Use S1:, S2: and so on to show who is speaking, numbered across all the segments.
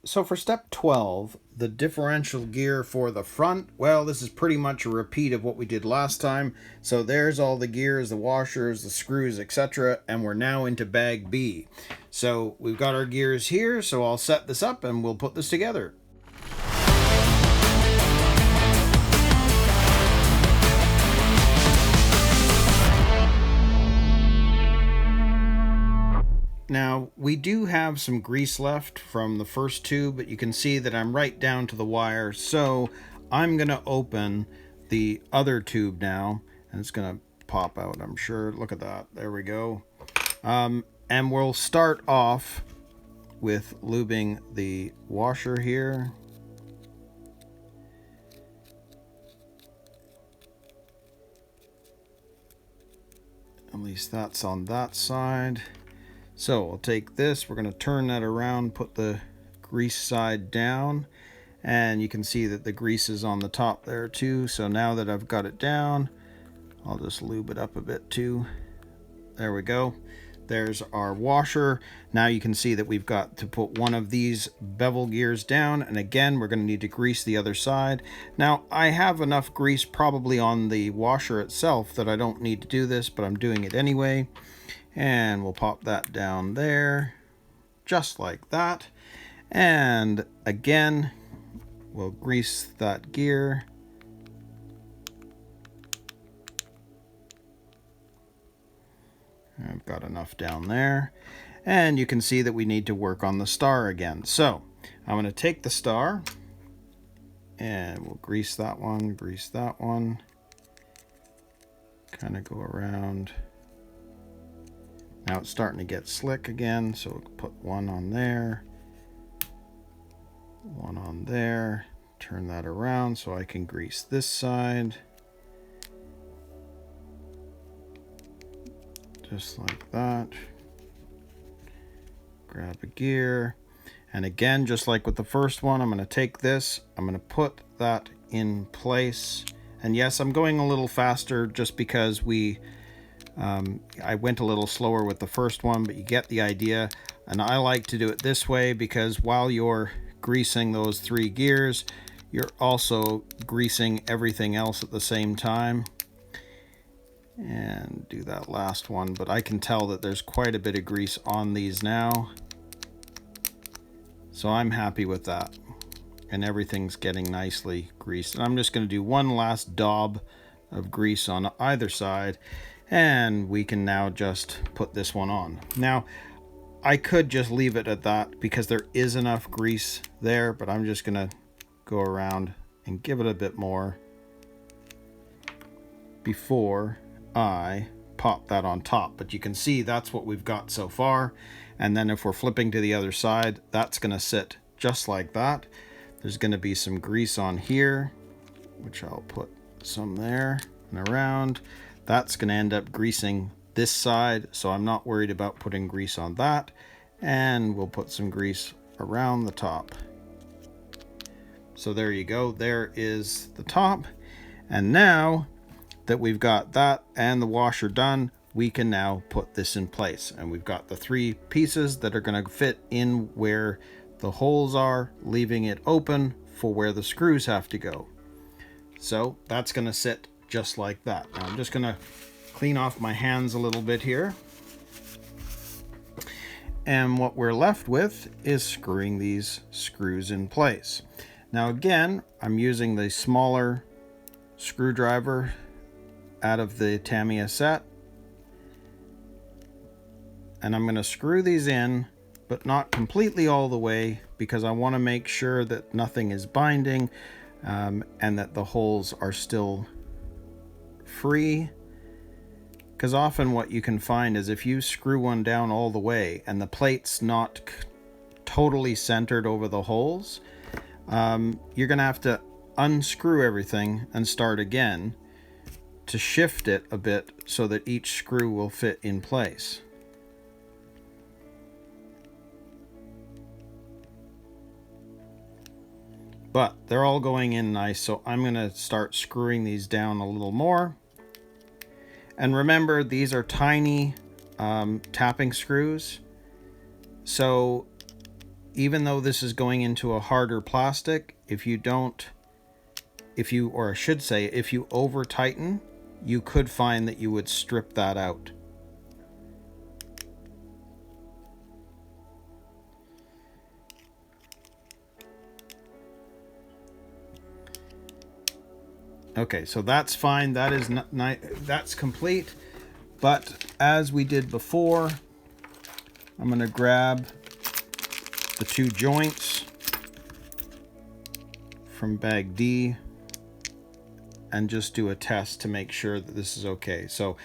S1: So for step 12, the differential gear for the front, well, this is pretty much a repeat of what we did last time. So there's all the gears, the washers, the screws, etc. And we're now into bag B. So we've got our gears here, so I'll set this up and we'll put this together. Now, we do have some grease left from the first tube, but you can see that I'm right down to the wire. So I'm going to open the other tube now, and it's going to pop out, I'm sure. Look at that. There we go. And we'll start off with lubing the washer here. At least that's on that side. So we'll take this, we're going to turn that around, put the grease side down, and you can see that the grease is on the top there too. So now that I've got it down, I'll just lube it up a bit too. There we go. There's our washer. Now you can see that we've got to put one of these bevel gears down, and again we're going to need to grease the other side. Now I have enough grease probably on the washer itself that I don't need to do this, but I'm doing it anyway. And we'll pop that down there, just like that. And again, we'll grease that gear. I've got enough down there. And you can see that we need to work on the star again. So I'm going to take the star and we'll grease that one, kind of go around. Now it's starting to get slick again, so we'll put one on there, one on there, turn that around so I can grease this side. Just like that. Grab a gear. And again, just like with the first one, I'm going to take this, I'm going to put that in place. And yes, I'm going a little faster just because I went a little slower with the first one, but you get the idea. And I like to do it this way because while you're greasing those 3 gears, you're also greasing everything else at the same time. And do that last one, but I can tell that there's quite a bit of grease on these now. So I'm happy with that. And everything's getting nicely greased. And I'm just going to do one last daub of grease on either side. And we can now just put this one on. Now, I could just leave it at that because there is enough grease there, but I'm just going to go around and give it a bit more before I pop that on top. But you can see that's what we've got so far. And then if we're flipping to the other side, that's going to sit just like that. There's going to be some grease on here, which I'll put some there and around. That's going to end up greasing this side, so I'm not worried about putting grease on that. And we'll put some grease around the top. So there you go. There is the top. And now that we've got that and the washer done, we can now put this in place. And we've got the 3 pieces that are going to fit in where the holes are, leaving it open for where the screws have to go. So that's going to sit just like that. Now I'm just going to clean off my hands a little bit here. And what we're left with is screwing these screws in place. Now again, I'm using the smaller screwdriver out of the Tamiya set. And I'm going to screw these in, but not completely all the way because I want to make sure that nothing is binding and that the holes are still free. Because often what you can find is if you screw one down all the way and the plate's not totally centered over the holes, you're going to have to unscrew everything and start again to shift it a bit so that each screw will fit in place. But they're all going in nice, so I'm going to start screwing these down a little more. And remember, these are tiny tapping screws. So even though this is going into a harder plastic, if you over tighten, you could find that you would strip that out. Okay, so that's fine. That is that's complete. But as we did before, I'm going to grab the 2 joints from bag D and just do a test to make sure that this is okay. So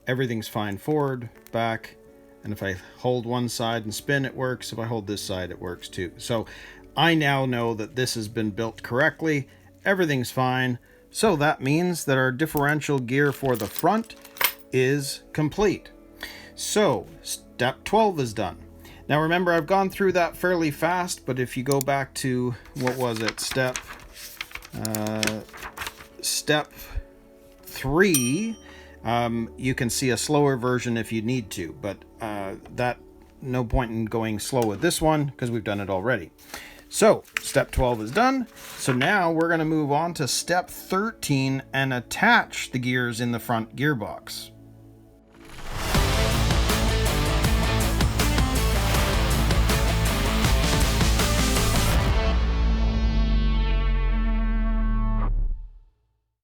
S1: everything's fine forward, back, and if I hold one side and spin, it works. If I hold this side, it works too. So I now know that this has been built correctly. Everything's fine. So that means that our differential gear for the front is complete. So step 12 is done. Now remember, I've gone through that fairly fast, but if you go back to, what was it, step 3, you can see a slower version if you need to, but no point in going slow with this one because we've done it already. So step 12 is done. So now we're going to move on to step 13 and attach the gears in the front gearbox.